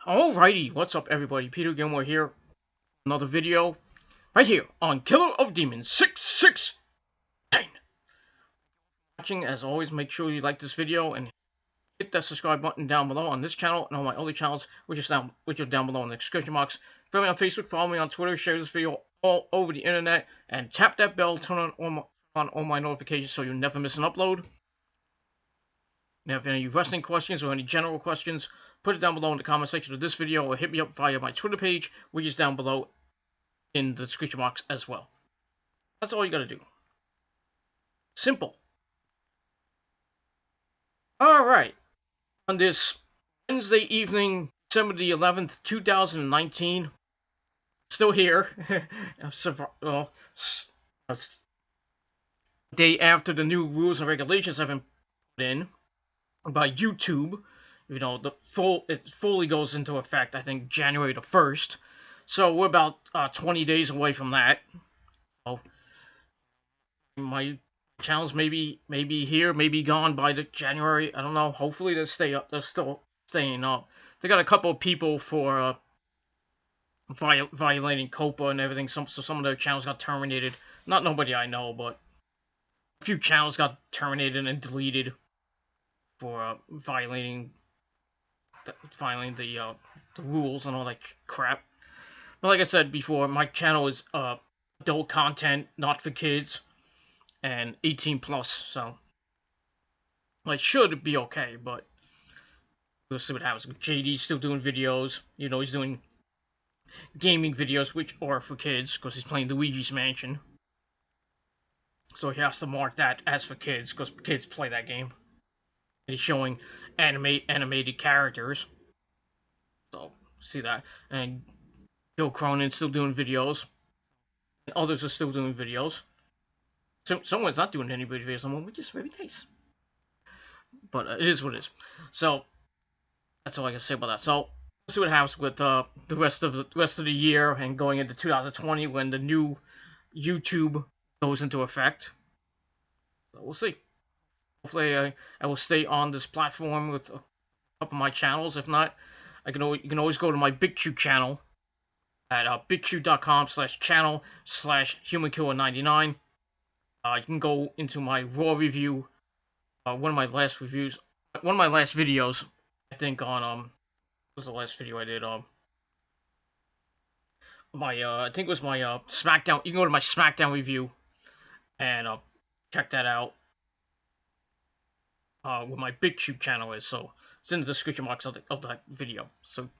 Alrighty, what's up everybody? Peter Gilmore here. Another video right here on Killer of Demons 669. Watching, as always, make sure you like this video and hit that subscribe button down below on this channel and on my other channels, which are down below in the description box. Follow me on Facebook, follow me on Twitter, share this video all over the internet, and tap that bell, turn on all my notifications so you never miss an upload. Now, if any wrestling questions or any general questions, put it down below in the comment section of this video or hit me up via my Twitter page, which is down below in the description box as well. That's all you gotta do. Simple. Alright. On this Wednesday evening, December the 11th, 2019, still here. Well, a day after the new rules and regulations have been put in by YouTube. You know, it fully goes into effect, I think, January the 1st. So we're about 20 days away from that. So my channels maybe here, maybe gone by the January. I don't know. Hopefully they stay up. They're still staying up. They got a couple of people for violating COPPA and everything. So some of their channels got terminated. Not nobody I know, but a few channels got terminated and deleted for violating the rules and all that crap. But like I said before, my channel is adult content, not for kids, and 18 plus, so I should be okay, but we'll see what happens. JD's still doing videos, you know, he's doing gaming videos, which are for kids, because he's playing Luigi's Mansion. So he has to mark that as for kids, because kids play that game. And he's showing animated characters. So, see that. And Joe Cronin's still doing videos. And others are still doing videos. So someone's not doing any videos anymore, which is very nice. But it is what it is. So that's all I can say about that. So we'll see what happens with the rest of the year and going into 2020 when the new YouTube goes into effect. So we'll see. Hopefully I will stay on this platform with a couple of my channels. If not, you can always go to my BitChute channel at bitchute.com/channel/humankiller99. You can go into my Raw review, one of my last videos, I think on what was the last video I did? I think it was my SmackDown. You can go to my SmackDown review and check that out. Where my BitChute channel is, so it's in the description box of that video. So if you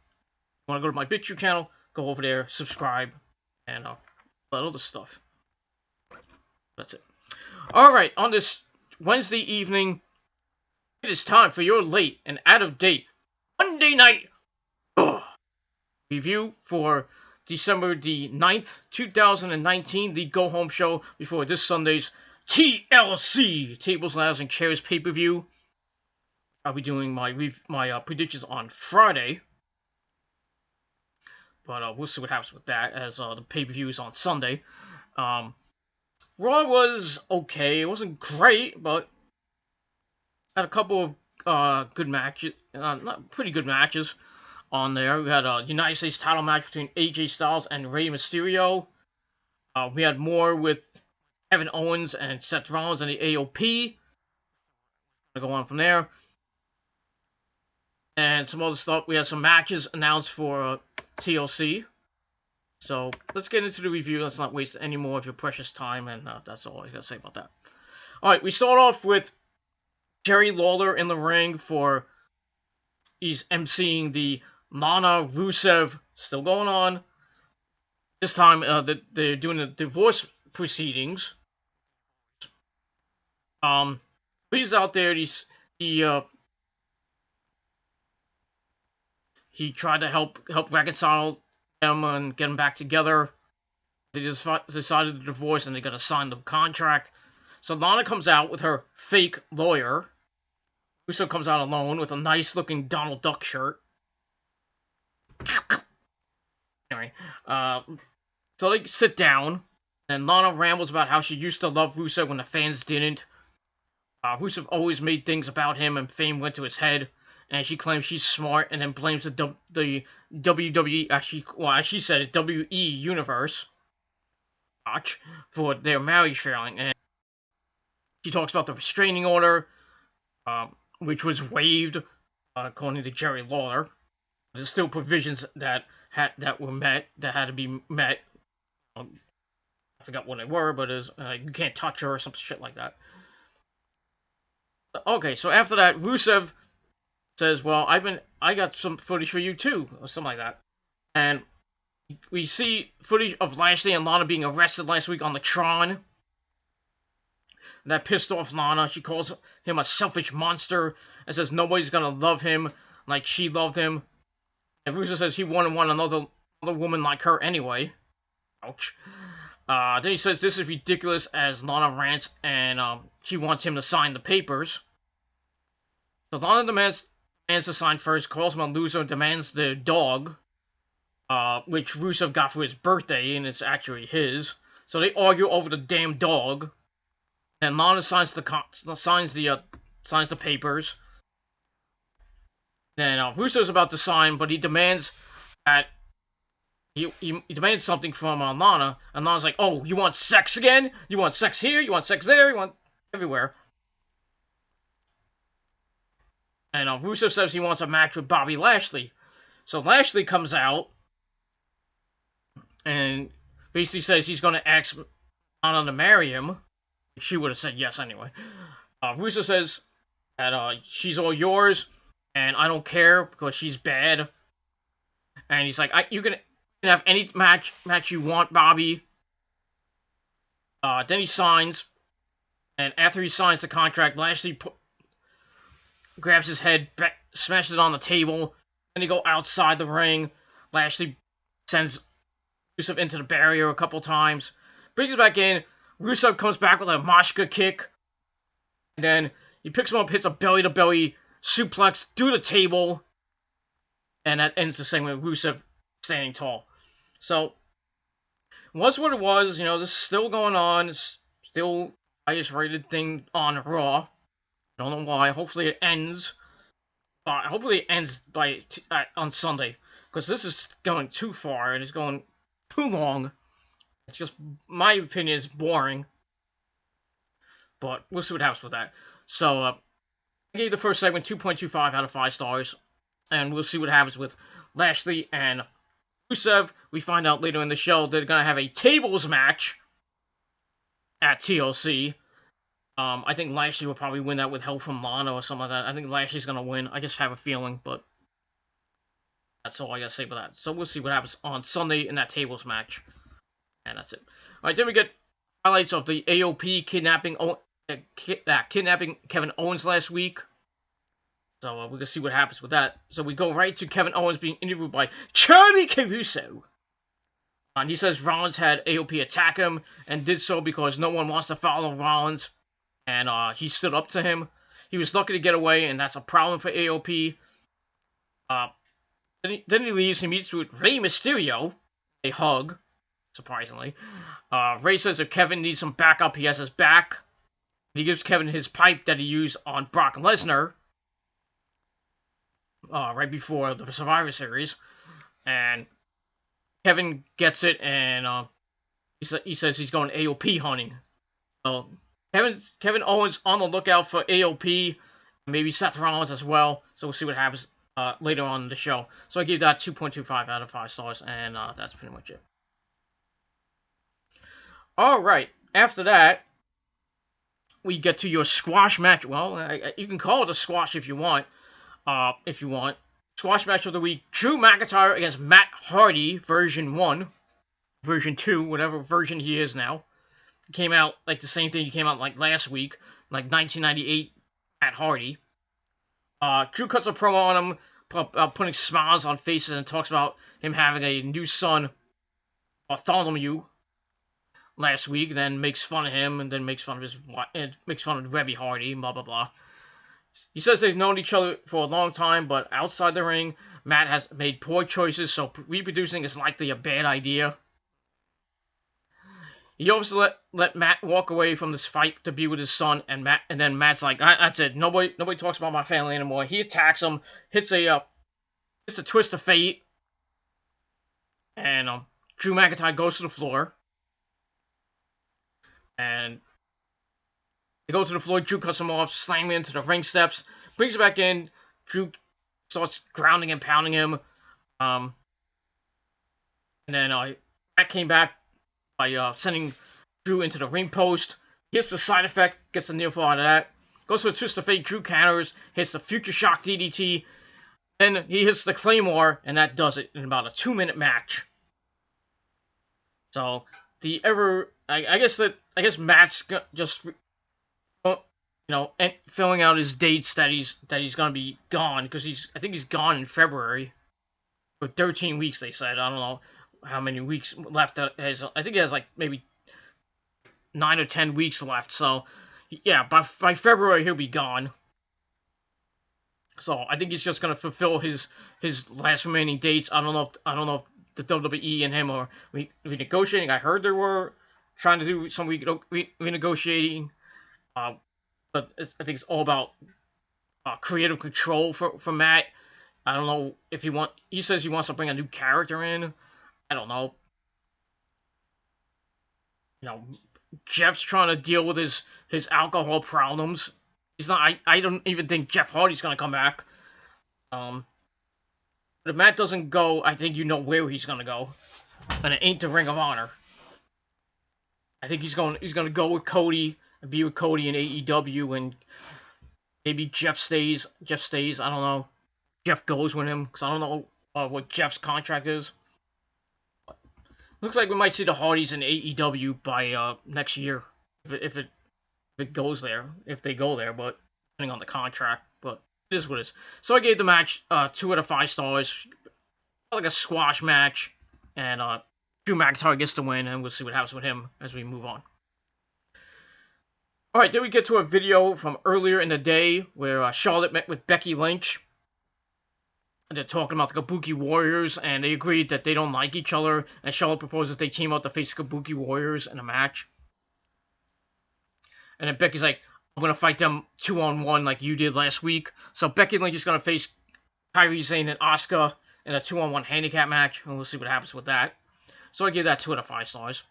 want to go to my BitChute channel, go over there, subscribe, and that other stuff. That's it. Alright, on this Wednesday evening, it is time for your late and out-of-date Monday night review for December the 9th, 2019, the go-home show before this Sunday's TLC, Tables, Ladders, and Chairs pay-per-view. I'll be doing my predictions on Friday, but we'll see what happens with that, as the pay-per-view is on Sunday. Raw was okay. It wasn't great, but had a couple of good matches, not pretty good matches on there. We had a United States title match between AJ Styles and Rey Mysterio. We had more with Kevin Owens and Seth Rollins and the AOP. Go on from there. And some other stuff. We had some matches announced for TLC. So let's get into the review. Let's not waste any more of your precious time. And that's all I gotta say about that. Alright, we start off with Jerry Lawler in the ring for... He's emceeing the Lana Rusev. Still going on. This time they're doing the divorce proceedings. He's out there. He tried to help reconcile them and get them back together. They just decided to divorce, and they got to sign the contract. So Lana comes out with her fake lawyer. Rusev comes out alone with a nice-looking Donald Duck shirt. Anyway, so they sit down, and Lana rambles about how she used to love Rusev when the fans didn't. Rusev always made things about him, and fame went to his head. and she claims she's smart, and then blames the WWE, actually, well, as she said it, WE Universe, for their marriage failing. And she talks about the restraining order, which was waived, according to Jerry Lawler. There's still provisions that were met, that had to be met. I forgot what they were, but you can't touch her or some shit like that. Okay, so after that, Rusev says, "Well, I got some footage for you too," or something like that. And we see footage of Lashley and Lana being arrested last week on the Tron. That pissed off Lana. She calls him a selfish monster and says nobody's gonna love him like she loved him. And Rusev says he wouldn't want another woman like her anyway. Ouch. Then he says this is ridiculous as Lana rants and she wants him to sign the papers. So Lana demands to sign first, calls him a loser, and demands the dog, which Rusev got for his birthday, and it's actually his. So they argue over the damn dog. And Lana signs the papers. Then Rusev's about to sign, but he demands that he demands something from Lana, and Lana's like, "Oh, you want sex again? You want sex here? You want sex there? You want everywhere?" And Rusev says he wants a match with Bobby Lashley. So Lashley comes out and basically says he's going to ask Lana to marry him. She would have said yes anyway. Rusev says that she's all yours, and I don't care because she's bad. And he's like, you can have any match you want, Bobby. Then he signs, and after he signs the contract, Lashley grabs his head, smashes it on the table. Then they go outside the ring. Lashley sends Rusev into the barrier a couple times, brings it back in. Rusev comes back with a Mashka kick. And then he picks him up, hits a belly-to-belly suplex through the table. And that ends the segment with Rusev standing tall. So, what's what it was. You know, this is still going on. It's still the highest rated thing on Raw. I don't know why. Hopefully it ends. Hopefully it ends on Sunday. Because this is going too far. And it's going too long. It's just, my opinion, is boring. But we'll see what happens with that. So, I gave the first segment 2.25 out of 5 stars. And we'll see what happens with Lashley and Rusev. We find out later in the show they're going to have a tables match at TLC. I think Lashley will probably win that with help from Lana or something like that. I think Lashley's going to win. I just have a feeling, but that's all I got to say about that. So we'll see what happens on Sunday in that tables match. And that's it. Alright, then we get highlights of the AOP kidnapping Kevin Owens last week. So we're going to see what happens with that. So we go right to Kevin Owens being interviewed by Charlie Caruso. And he says Rollins had AOP attack him and did so because no one wants to follow Rollins. And he stood up to him. He was lucky to get away, and that's a problem for AOP. Then he leaves. He meets with Rey Mysterio. A hug, surprisingly. Rey says if Kevin needs some backup, he has his back. He gives Kevin his pipe that he used on Brock Lesnar. Right before the Survivor Series. And Kevin gets it, and he says he's going AOP hunting. So Kevin Owens on the lookout for AOP, maybe Seth Rollins as well. So we'll see what happens later on in the show. So I gave that 2.25 out of 5 stars, and that's pretty much it. Alright, after that, we get to your squash match. Well, you can call it a squash if you want. Squash match of the week, Drew McIntyre against Matt Hardy, version 1. Version 2, whatever version he is now. Came out like the same thing he came out like last week, like 1998 Matt Hardy. Drew cuts a promo on him, putting smiles on faces, and talks about him having a new son, Bartholomew, last week. Then makes fun of him, and then makes fun of Reby Hardy, blah blah blah. He says they've known each other for a long time, but outside the ring, Matt has made poor choices, so reproducing is likely a bad idea. He obviously let Matt walk away from this fight to be with his son, and then Matt's like, that's it. Nobody talks about my family anymore. He attacks him, hits a twist of fate, and Drew McIntyre goes to the floor, and they go to the floor. Drew cuts him off, slamming him into the ring steps, brings him back in. Drew starts grounding and pounding him. And then Matt came back by sending Drew into the ring post. Hits the side effect, gets a near fall out of that. Goes for a twist of fate. Drew counters, hits the Future Shock DDT. Then he hits the Claymore, and that does it in about a 2-minute match. So I guess Matt's just filling out his dates that he's gonna be gone, because I think he's gone in February for 13 weeks. They said, I don't know how many weeks left. I think he has like maybe 9 or 10 weeks left. So yeah, by February he'll be gone. So I think he's just gonna fulfill his last remaining dates. I don't know if the WWE and him are renegotiating. I heard they were trying to do some renegotiating. But I think it's all about creative control for Matt. I don't know if he says he wants to bring a new character in. I don't know. Jeff's trying to deal with his alcohol problems. He's not. I don't even think Jeff Hardy's gonna come back. But if Matt doesn't go, I think you know where he's gonna go, and it ain't the Ring of Honor. I think he's gonna go with Cody and be with Cody in AEW, and maybe Jeff stays. I don't know. Jeff goes with him, because I don't know what Jeff's contract is. But looks like we might see the Hardys in AEW by next year, if it goes there, if they go there, but depending on the contract. But it is what it is. So I gave the match 2 out of 5 stars, like a squash match, and Drew McIntyre gets the win, and we'll see what happens with him as we move on. Alright, then we get to a video from earlier in the day where Charlotte met with Becky Lynch. And they're talking about the Kabuki Warriors, and they agreed that they don't like each other, and Charlotte proposes they team up to face Kabuki Warriors in a match. And then Becky's like, I'm going to fight them 2-on-1 like you did last week. So Becky Lynch is going to face Kairi Sane and Asuka in a 2-on-1 handicap match, and we'll see what happens with that. So I give that 2 out of 5 stars.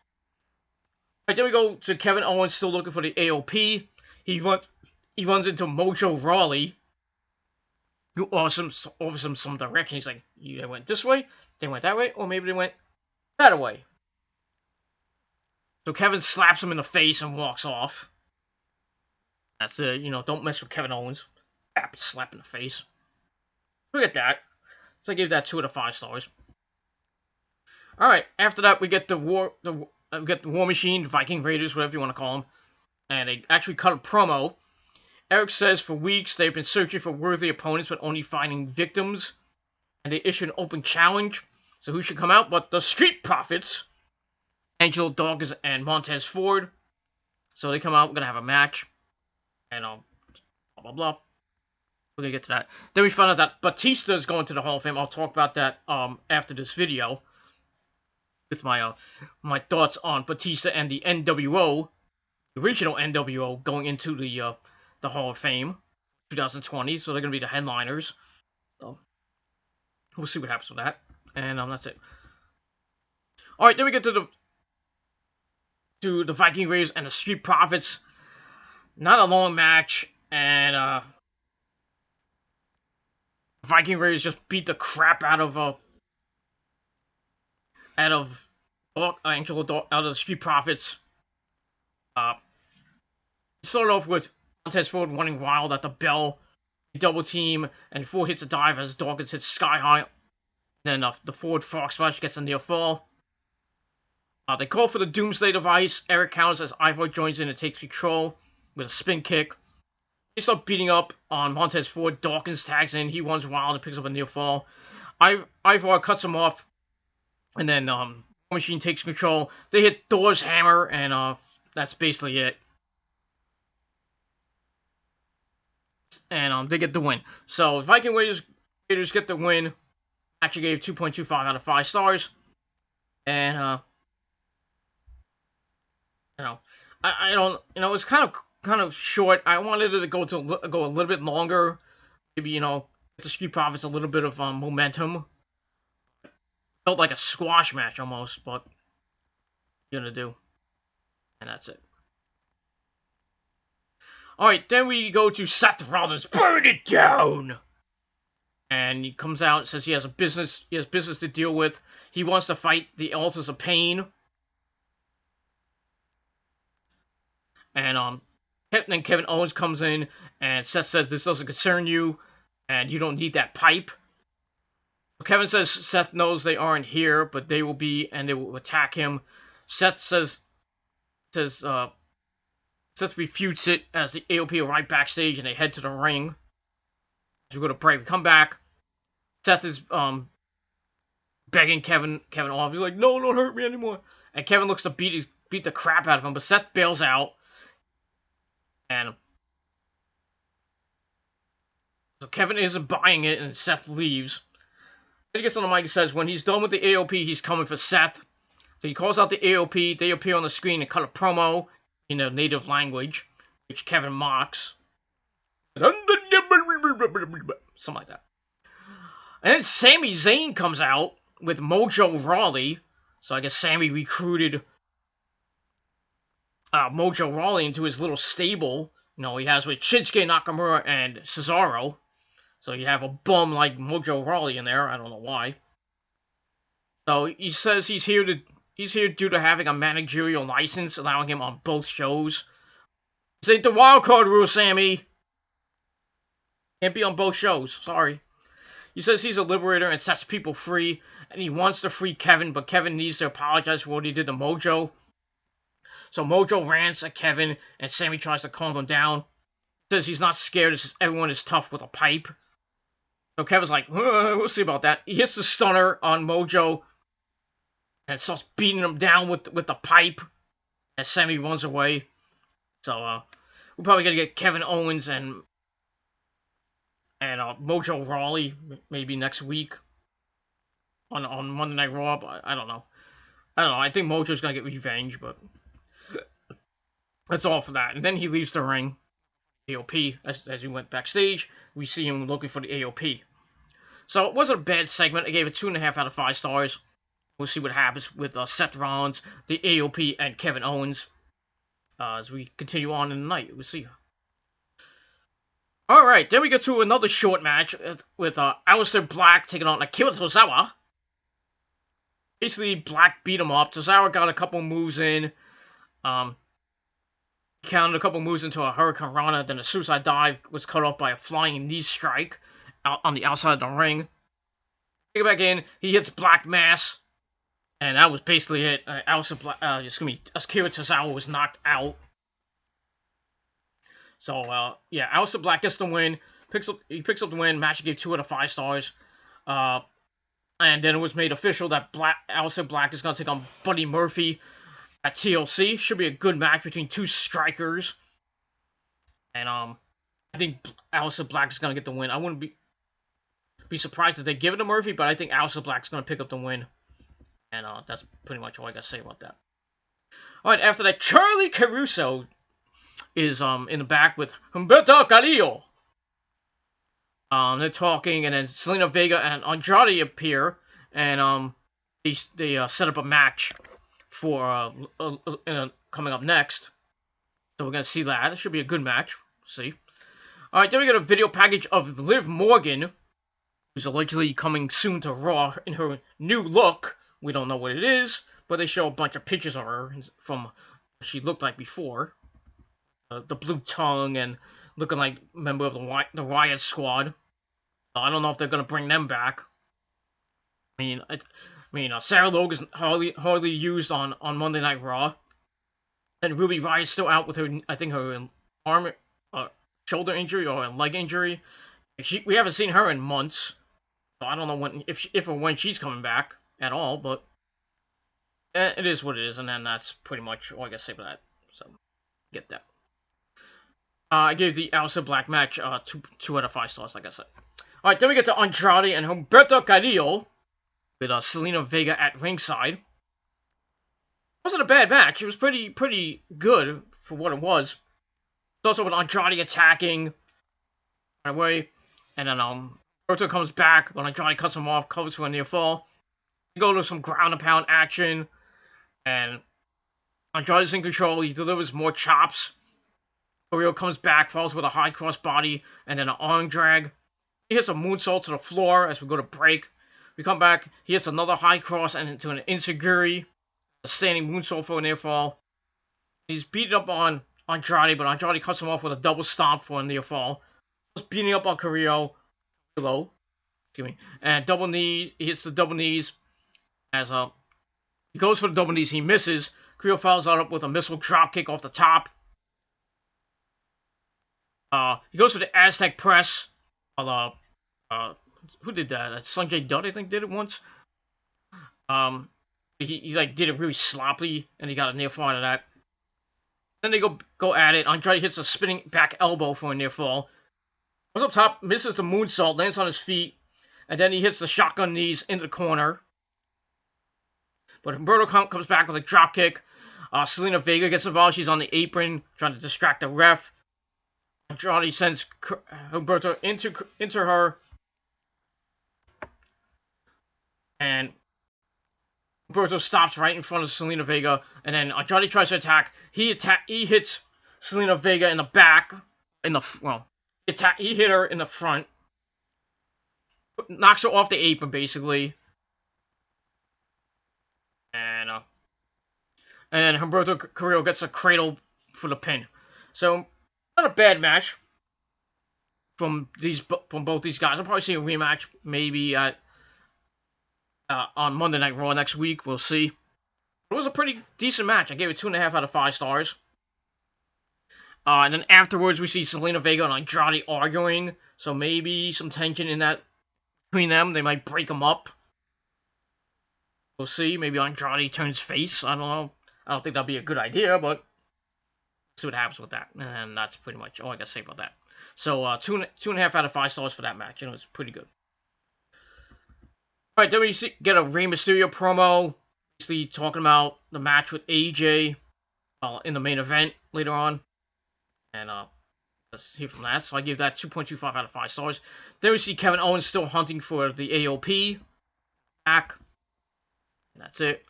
Alright, then we go to Kevin Owens still looking for the AOP. He runs into Mojo Rawley, who offers him some direction. He's like, they went this way, they went that way, or maybe they went that way. So Kevin slaps him in the face and walks off. That's don't mess with Kevin Owens. Slap in the face. Forget that. So I gave that 2 out of 5 stars. Alright, after that we get the War Machine, the Viking Raiders, whatever you want to call them. And they actually cut a promo. Eric says for weeks they've been searching for worthy opponents but only finding victims. And they issued an open challenge. So who should come out but the Street Profits, Angelo Dawkins and Montez Ford. So they come out, we're going to have a match. And blah, blah, blah. We're going to get to that. Then we found out that Batista is going to the Hall of Fame. I'll talk about that after this video. With my thoughts on Batista and the NWO, the original NWO, going into the Hall of Fame 2020. So they're going to be the headliners. So we'll see what happens with that. And that's it. Alright, then we get to the Viking Raiders and the Street Profits. Not a long match, and Viking Raiders just beat the crap out of the Street Profits. Started off with Montez Ford running wild at the bell, double team, and Ford hits a dive as Dawkins hits sky high. Then the Ford frog splash gets a near fall. They call for the Doomsday Device. Eric counters as Ivar joins in and takes control with a spin kick. They start beating up on Montez Ford. Dawkins tags in. He runs wild and picks up a near fall. Ivar cuts him off. And then Machine takes control. They hit Thor's hammer, and that's basically it. And they get the win. So Viking Raiders get the win. Actually gave 2.25 out of 5 stars. And You know, I don't. You know, it's kind of short. I wanted it to go a little bit longer. Maybe get the Street Profits a little bit of momentum. Felt like a squash match almost, but you're gonna do, and that's it. All right, then we go to Seth Rollins. Burn it down. And he comes out and says he has business to deal with. He wants to fight the Authors of Pain. And then Kevin Owens comes in and Seth says this doesn't concern you and you don't need that pipe. Kevin says Seth knows they aren't here, but they will be and they will attack him. Seth says Seth refutes it as the AOP arrive backstage and they head to the ring. As we go to break, we come back. Seth is begging Kevin off. He's like, no, don't hurt me anymore. And Kevin looks to beat the crap out of him, but Seth bails out. And so Kevin isn't buying it, and Seth leaves. Then he gets on the mic and says when he's done with the AOP, he's coming for Seth. So he calls out the AOP. They appear on the screen and cut a promo in their native language, which Kevin mocks. Something like that. And then Sami Zayn comes out with Mojo Rawley. So I guess Sami recruited Mojo Rawley into his little stable. He has with Shinsuke Nakamura and Cesaro. So you have a bum like Mojo Rawley in there. I don't know why. So he says he's here due to having a managerial license, allowing him on both shows. This ain't the wild card rule, Sami. Can't be on both shows. Sorry. He says he's a liberator and sets people free, and he wants to free Kevin, but Kevin needs to apologize for what he did to Mojo. So Mojo rants at Kevin, and Sami tries to calm him down. He says he's not scared, it's just everyone is tough with a pipe. So Kevin's like, we'll see about that. He hits the stunner on Mojo, and starts beating him down with the pipe, as Sami runs away. So we're probably going to get Kevin Owens and Mojo Rawley maybe next week on Monday Night Raw, but I don't know. I think Mojo's going to get revenge, but that's all for that. And then he leaves the ring. AOP, as he went backstage, we see him looking for the AOP. So it wasn't a bad segment. I gave it 2.5 out of 5 stars. We'll see what happens with Seth Rollins, the AOP, and Kevin Owens as we continue on in the night. We'll see. Alright, then we get to another short match with Aleister Black taking on Akira Tozawa. Basically, Black beat him up. Tozawa got a couple moves in. Counted a couple moves into a Hurricane Rana, then a suicide dive was cut off by a flying knee strike out on the outside of the ring. Take it back in, he hits Black Mass, and that was basically it. Akira Tozawa was knocked out. So, yeah, Aleister Black gets the win. He picks up the win. Match gave 2 out of 5 stars. And then it was made official that Aleister Black is going to take on Buddy Murphy at TLC. Should be a good match between two strikers. And I think Aleister Black is going to get the win. I wouldn't be surprised if they give it to Murphy, but I think Aleister Black is going to pick up the win. And that's pretty much all I got to say about that. Alright, after that, Charlie Caruso is in the back with Humberto Carrillo. They're talking, and then Zelina Vega and Andrade appear, and they set up a match for coming up next. So we're gonna see that. It should be a good match. See. All right, then we got a video package of Liv Morgan, who's allegedly coming soon to Raw in her new look. We don't know what it is, but they show a bunch of pictures of her from what she looked like before. The blue tongue and looking like a member of the Riot Squad. I don't know if they're gonna bring them back. I mean, Sarah Logan's hardly used on Monday Night Raw, and Ruby Riot's still out with her. I think her arm, shoulder injury or a leg injury. We haven't seen her in months, so I don't know if or when she's coming back at all. But it is what it is, and then that's pretty much all I gotta say for that. So get that. I gave the Aleister Black match 2 out of 5 stars, like I said. Alright, then we get to Andrade and Humberto Carrillo with Zelina Vega at ringside. wasn't a bad match. It was pretty good for what it was. Also with Andrade attacking right away, and then Roberto comes back when Andrade cuts him off, covers for a near fall. They go to some ground and pound action, and Andrade's in control. He delivers more chops. Carrillo comes back, falls with a high cross body, and then an arm drag. He hits a moonsault to the floor as we go to break. We come back. He hits another high cross and into an enziguri, a standing moonsault for a near fall. He's beating up on Andrade, but Andrade cuts him off with a double stomp for a near fall. He's beating up on Carrillo. Excuse me. And double knee. He hits the double knees. As he goes for the double knees, he misses. Carrillo follows that up with a missile drop kick off the top. He goes for the Aztec press. Who did that? Sanjay Dutt, I think, did it once. He like did it really sloppy, and he got a near fall out of that. Then they go at it. Andrade hits a spinning back elbow for a near fall. Goes up top, misses the moonsault, lands on his feet, and then he hits the shotgun knees into the corner. But Humberto comes back with a drop kick. Zelina Vega gets involved. She's on the apron, trying to distract the ref. Andrade sends Humberto into her. And Humberto stops right in front of Zelina Vega. And then Andrade tries to attack. He hits Zelina Vega in the back. He hit her in the front. Knocks her off the apron, basically. And then Humberto Carrillo gets a cradle for the pin. So, not a bad match from both these guys. I'll probably see a rematch maybe on Monday Night Raw next week. We'll see. It was a pretty decent match. I gave it 2.5 out of 5 stars. And then afterwards, we see Zelina Vega and Andrade arguing. So maybe some tension in that between them. They might break them up. We'll see. Maybe Andrade turns face. I don't know. I don't think that'd be a good idea, but see what happens with that. And that's pretty much all I gotta say about that. So 2.5 out of 5 stars for that match. You know, it's pretty good. All right, then we get a Rey Mysterio promo, basically talking about the match with AJ in the main event later on. And let's hear from that. So I give that 2.25 out of 5 stars. Then we see Kevin Owens still hunting for the AOP back. And that's it.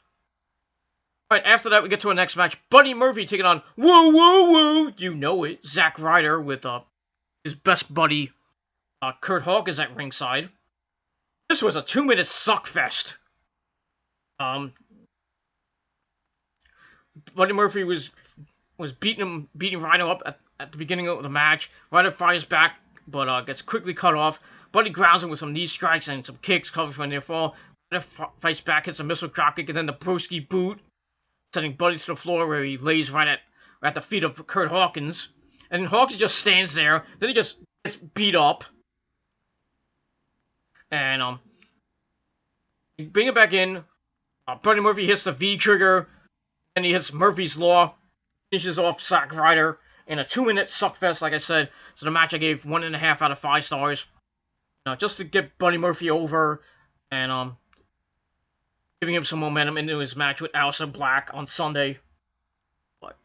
Alright, after that, we get to our next match. Buddy Murphy taking on Woo Woo Woo. You know it. Zack Ryder with his best buddy, Curt Hawkins at ringside. This was a 2-minute suckfest. Buddy Murphy was beating Ryder up at the beginning of the match. Ryder fires back, but gets quickly cut off. Buddy grounds him with some knee strikes and some kicks, covering for a near fall. Ryder fights back, hits a missile dropkick, and then the broski boot, sending Buddy to the floor where he lays right at the feet of Curt Hawkins. And Hawkins just stands there. Then he just gets beat up. And you bring it back in. Buddy Murphy hits the V trigger. And he hits Murphy's Law. Finishes off Zack Ryder in a 2-minute suckfest, like I said. So the match I gave 1.5 out of 5 stars. Just to get Buddy Murphy over. And giving him some momentum into his match with Aleister Black on Sunday. But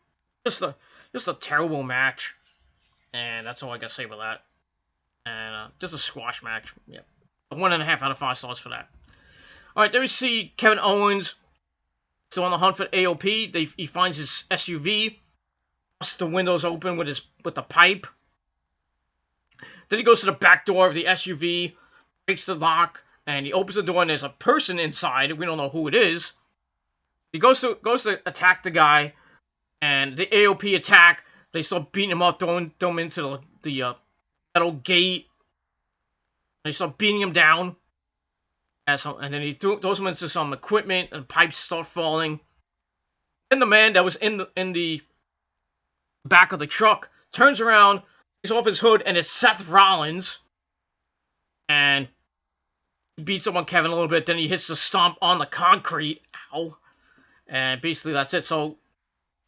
just a terrible match. And that's all I gotta say about that. And just a squash match. Yeah. 1.5 out of 5 stars for that. Alright, then we see Kevin Owens still on the hunt for AOP. He finds his SUV. Busts the windows open with the pipe. Then he goes to the back door of the SUV, breaks the lock, and he opens the door and there's a person inside. We don't know who it is. He goes to attack the guy, and the AOP attack. They start beating him up, throwing him into the metal gate. They start beating him down. And then he throws him into some equipment, and pipes start falling. Then the man that was in the back of the truck turns around, takes off his hood, and it's Seth Rollins. And he beats up on Kevin a little bit. Then he hits the stomp on the concrete. Ow. And basically that's it. So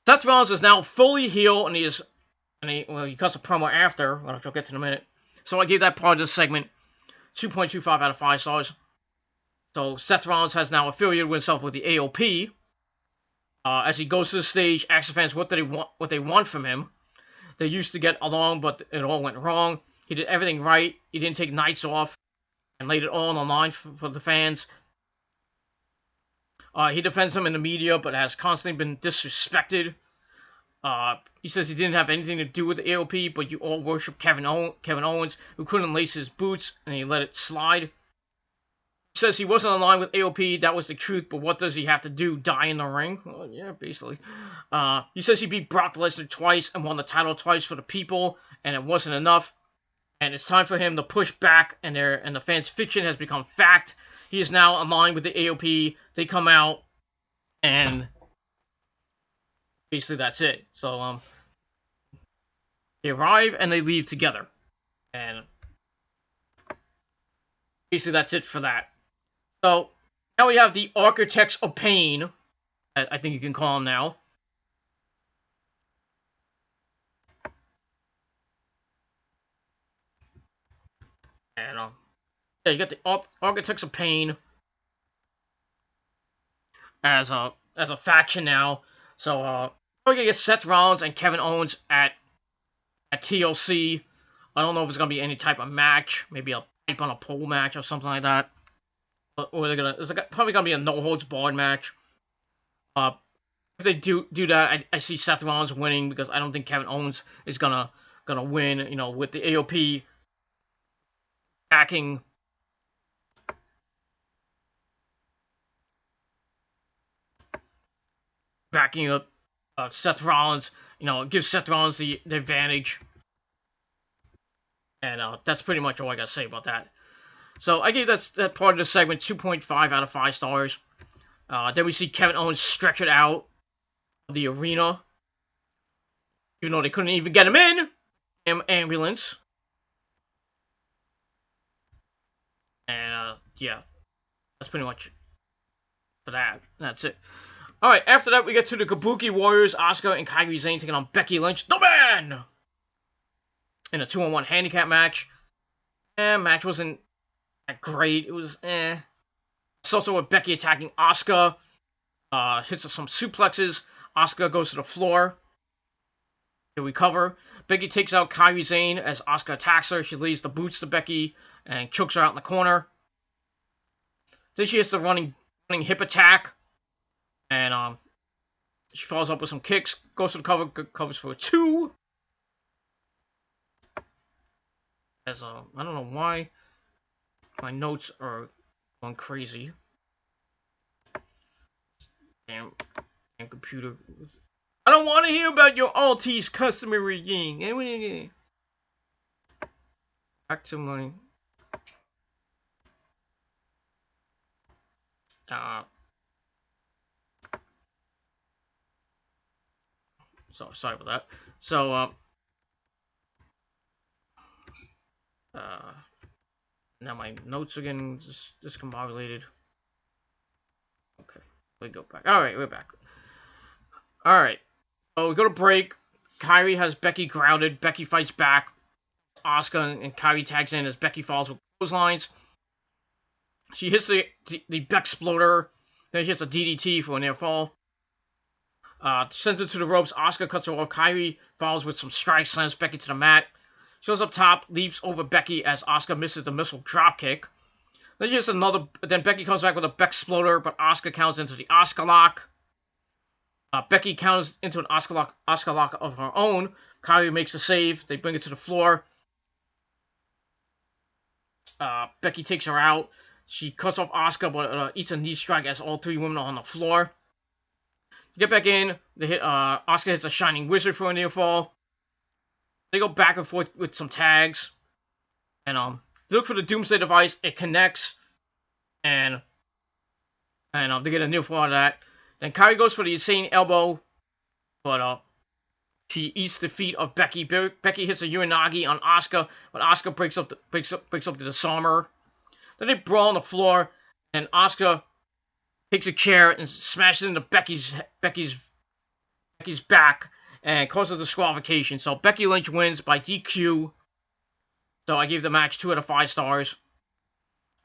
Seth Rollins is now fully healed, and he cuts a promo after, which I'll get to in a minute. So I gave that part of this segment 2.25 out of 5 stars. So Seth Rollins has now affiliated himself with the AOP. As he goes to the stage, asks the fans what they want from him. They used to get along, but it all went wrong. He did everything right. He didn't take nights off and laid it all on the line for the fans. He defends them in the media, but has constantly been disrespected. He says he didn't have anything to do with the AOP, but you all worship Kevin Owens, who couldn't lace his boots, and he let it slide. He says he wasn't in line with AOP, that was the truth, but what does he have to do, die in the ring? Well, yeah, basically. He says he beat Brock Lesnar twice and won the title twice for the people, and it wasn't enough. And it's time for him to push back, and the fans' fiction has become fact. He is now aligned with the AOP. They come out, and basically that's it. So they arrive and they leave together, and basically that's it for that. So now we have the Architects of Pain, I think you can call them now. And yeah, you got the Architects of Pain as a faction now. So we're gonna get Seth Rollins and Kevin Owens at TLC. I don't know if it's gonna be any type of match, maybe a pipe on a pole match or something like that. Or it's probably gonna be a no holds barred match. If they do that, I see Seth Rollins winning because I don't think Kevin Owens is gonna win. You know, with the AOP backing up Seth Rollins, you know, gives Seth Rollins the advantage. And that's pretty much all I gotta say about that. So I gave that part of the segment 2.5 out of 5 stars. Then we see Kevin Owens stretch it out of the arena, even though they couldn't even get him in. Ambulance. And yeah, that's pretty much for that. That's it. All right, after that we get to the Kabuki Warriors, Asuka and Kairi Sane taking on Becky Lynch, the Man, in a 2-on-1 handicap match. Match wasn't that great. It was It's also with Becky attacking Asuka. Hits her some suplexes. Asuka goes to the floor to recover. Becky takes out Kairi Sane as Asuka attacks her. She lays the boots to Becky and chokes her out in the corner. Then she hits the running hip attack. And she follows up with some kicks. Goes to the cover. Covers for a 2. As I don't know why my notes are going crazy. Damn computer. I don't want to hear about your Alti's customary thing. Back to my so sorry about that. So now my notes are getting discombobulated. Okay, we go back. All right, we're back. All right, so we go to break. Kairi has Becky grounded. Becky fights back. Asuka and Kairi tags in as Becky falls with clotheslines. She hits the Bexploder. Then she hits a DDT for a near fall. Sends it to the ropes. Asuka cuts her off. Kairi falls with some strikes, slams Becky to the mat. She goes up top, leaps over Becky as Asuka misses the missile dropkick. Then she hits another. Then Becky comes back with a Bexploder, but Asuka counts into the Asuka lock. Becky counts into an Asuka lock of her own. Kairi makes a save. They bring it to the floor. Becky takes her out. She cuts off Asuka, but eats a knee strike as all 3 women are on the floor. To get back in, they hit. Asuka hits a Shining Wizard for a near fall. They go back and forth with some tags, and they look for the Doomsday Device. It connects, and they get a near fall out of that. Then Kairi goes for the Insane Elbow, but she eats the feet of Becky. Becky hits a Uranagi on Asuka, but Asuka breaks up the disarmer. Then they brawl on the floor, and Asuka takes a chair and smashes into Becky's back and causes disqualification. So Becky Lynch wins by DQ. So I gave the match 2 out of 5 stars.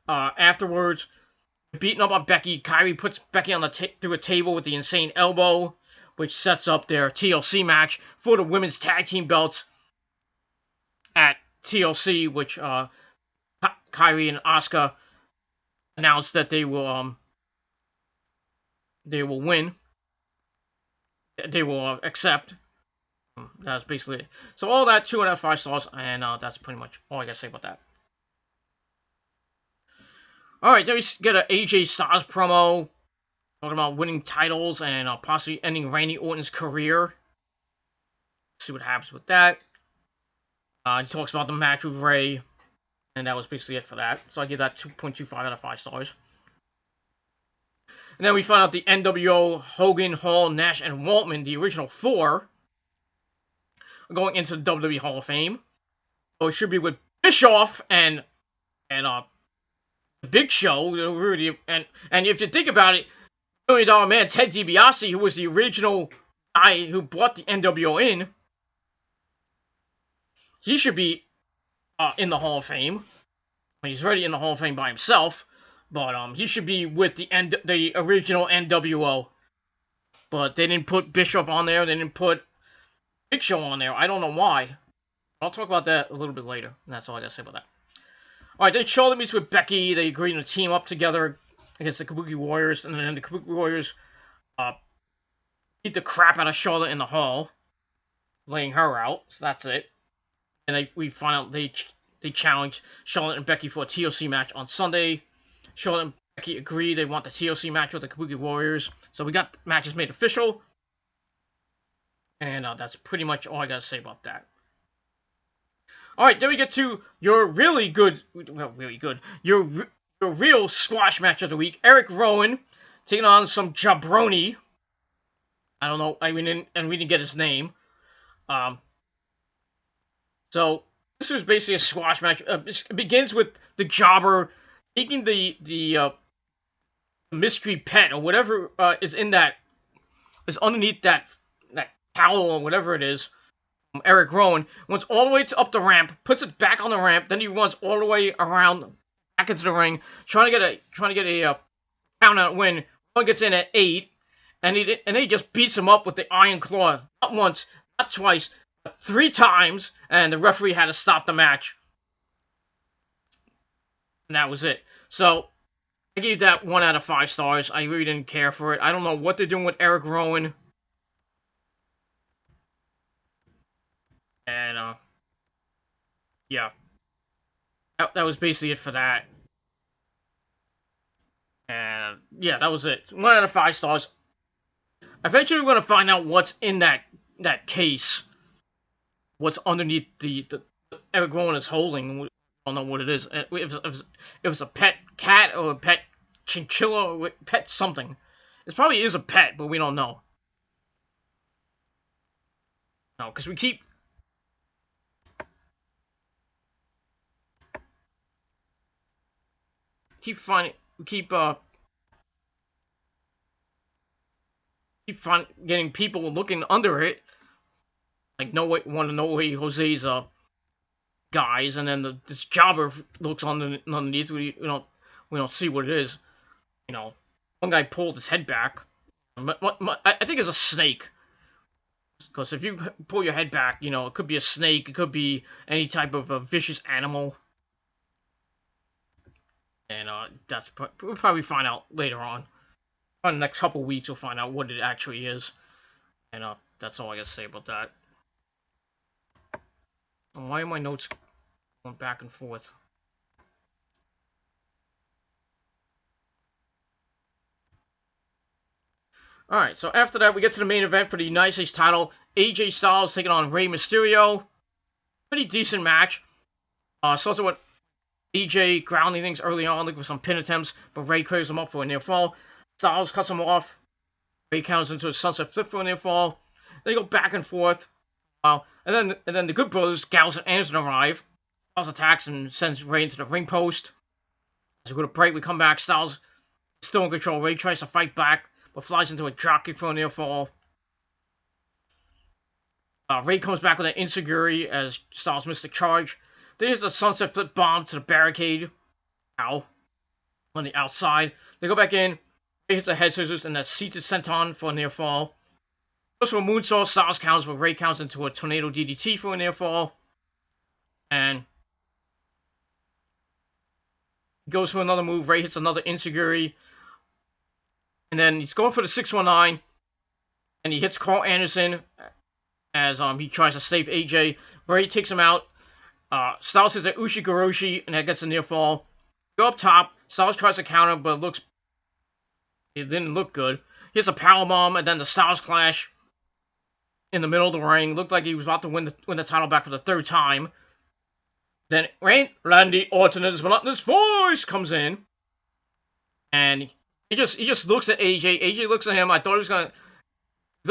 Afterwards, beating up on Becky. Kyrie puts Becky on through a table with the insane elbow, which sets up their TLC match for the women's tag team belts at TLC, which Kyrie and Asuka announced that they will win. They will accept. That's basically it. So all that 2 out of 5 stars, and that's pretty much all I gotta say about that. Alright, then we get an AJ Styles promo talking about winning titles and possibly ending Randy Orton's career. See what happens with that. He talks about the match with Ray, and that was basically it for that. So I give that 2.25 out of 5 stars. And then we find out the NWO, Hogan, Hall, Nash, and Waltman, the original 4, are going into the WWE Hall of Fame. So it should be with Bischoff and the Big Show. And if you think about it, $1 Million Man Ted DiBiase, who was the original guy who brought the NWO in, he should be in the Hall of Fame. I mean, he's already in the Hall of Fame by himself, but he should be with the original NWO. But they didn't put Bischoff on there. They didn't put Big Show on there. I don't know why. I'll talk about that a little bit later. And that's all I gotta say about that. Alright, then Charlotte meets with Becky. They agree to team up together against the Kabuki Warriors. And then the Kabuki Warriors beat the crap out of Charlotte in the hall, laying her out. So that's it. And we find out they challenge Charlotte and Becky for a TLC match on Sunday. Charlotte and Becky agree they want the TLC match with the Kabuki Warriors. So we got matches made official. And that's pretty much all I gotta say about that. Alright, then we get to your really good, your real squash match of the week. Eric Rowan taking on some jabroni. I don't know, we didn't get his name. So this was basically a squash match. It begins with the jobber taking the mystery pet or whatever is underneath that towel or whatever it is. Eric Rowan runs all the way up the ramp, puts it back on the ramp, then he runs all the way around back into the ring, trying to get a count out win. Rowan gets in at 8, and then he just beats him up with the Iron Claw. Not once, not twice, but 3 times, and the referee had to stop the match. And that was it. So I gave that 1 out of 5 stars. I really didn't care for it. I don't know what they're doing with Eric Rowan. And, yeah. That was basically it for that. And, yeah, that was it. 1 out of 5 stars. Eventually we're going to find out what's in that case. What's underneath the Eric Rowan is holding. We don't know what it is. If it's a pet cat or a pet chinchilla or pet something. It probably is a pet, but we don't know. No, because we keep getting people looking under it, like want to know way Jose's guys, and then this jobber looks underneath. We don't see what it is. You know, one guy pulled his head back. I think it's a snake. Because if you pull your head back, it could be a snake, it could be any type of a vicious animal. And we'll probably find out later on. In the next couple weeks, we'll find out what it actually is. And that's all I gotta say about that. And why are my notes going back and forth? Alright, so after that, we get to the main event for the United States title. AJ Styles taking on Rey Mysterio. Pretty decent match. Starts with AJ grounding things early on, looking for some pin attempts, but Rey clears him up for a near fall. Styles cuts him off. Rey counters into a sunset flip for a near fall. They go back and forth. And then the Good Brothers, Gallows and Anderson arrive. Styles attacks and sends Rey into the ring post. As we go to break, we come back. Styles still in control. Rey tries to fight back, but flies into a dropkick for a near fall. Rey comes back with an insecurity as Styles missed the charge. There's a sunset flip bomb to the barricade. Ow. on the outside. They go back in. Ray hits a head scissors and a seated senton for a near fall. Goes for a moonsault. Styles counts, but Ray counts into a tornado DDT for a near fall. And goes for another move. Ray hits another enziguri. And then he's going for the 619. And he hits Carl Anderson as he tries to save AJ. Ray takes him out. Styles hits an Ushigoroshi, and that gets a near fall. Go up top. Styles tries to counter, but it didn't look good. He hits a powerbomb, and then the Styles Clash in the middle of the ring. Looked like he was about to win the title back for the third time. Then Randy Orton's monotonous voice comes in, and he just looks at AJ. AJ looks at him. I thought it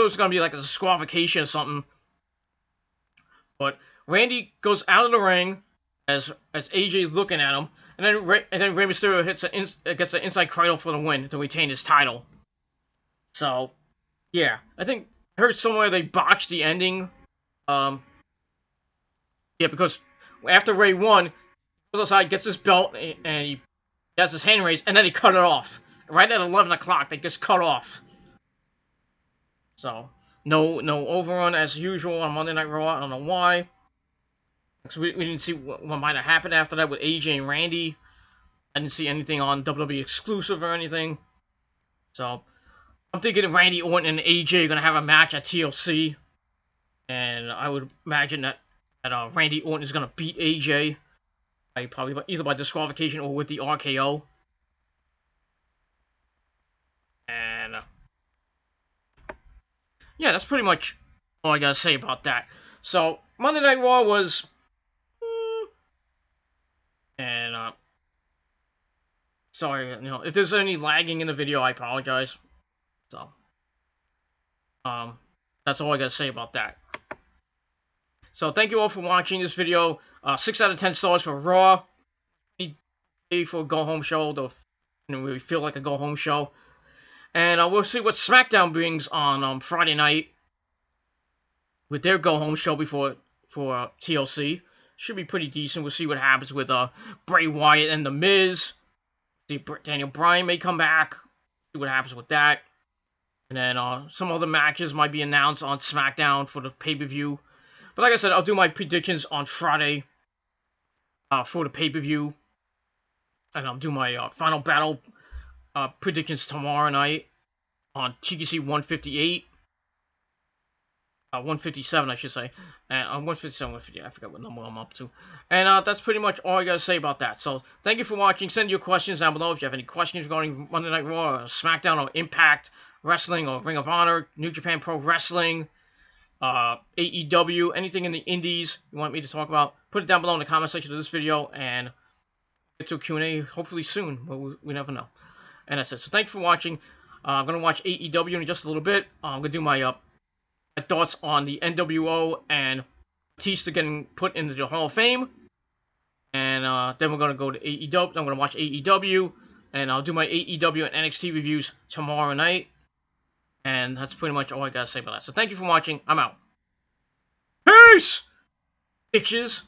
was gonna be like a disqualification or something, but Randy goes out of the ring as AJ looking at him, and then Rey Mysterio gets an inside cradle for the win to retain his title. So, yeah, I think I heard somewhere they botched the ending. Yeah, because after Ray won, he goes outside, gets his belt, and he has his hand raised, and then he cut it off. Right at 11 o'clock, they just cut off. So, no overrun as usual on Monday Night Raw. I don't know why. Because we didn't see what might have happened after that with AJ and Randy. I didn't see anything on WWE exclusive or anything. So, I'm thinking Randy Orton and AJ are going to have a match at TLC. And I would imagine that Randy Orton is going to beat AJ. Probably either by disqualification or with the RKO. And, yeah, that's pretty much all I got to say about that. So, Monday Night Raw was... And, sorry, if there's any lagging in the video, I apologize. So, that's all I gotta say about that. So, thank you all for watching this video. 6 out of 10 stars for Raw. For a go-home show, though, we feel like a go-home show. And we'll see what SmackDown brings on Friday night with their go-home show for TLC. Should be pretty decent. We'll see what happens with Bray Wyatt and The Miz. See, Daniel Bryan may come back. See what happens with that. And then some other matches might be announced on SmackDown for the pay-per-view. But like I said, I'll do my predictions on Friday for the pay-per-view. And I'll do my Final Battle predictions tomorrow night on TGC 158. 157, I should say. And 157, 158, I forgot what number I'm up to. And that's pretty much all I gotta say about that. So, thank you for watching. Send your questions down below if you have any questions regarding Monday Night Raw, or SmackDown, or Impact Wrestling, or Ring of Honor, New Japan Pro Wrestling, AEW, anything in the indies you want me to talk about. Put it down below in the comment section of this video, and get to a Q&A hopefully soon, but we never know. And that's it. So, thank you for watching. I'm gonna watch AEW in just a little bit. I'm gonna do my thoughts on the NWO and Batista getting put into the Hall of Fame. And then we're going to go to AEW. I'm going to watch AEW. And I'll do my AEW and NXT reviews tomorrow night. And that's pretty much all I got to say about that. So thank you for watching. I'm out. Peace! Bitches.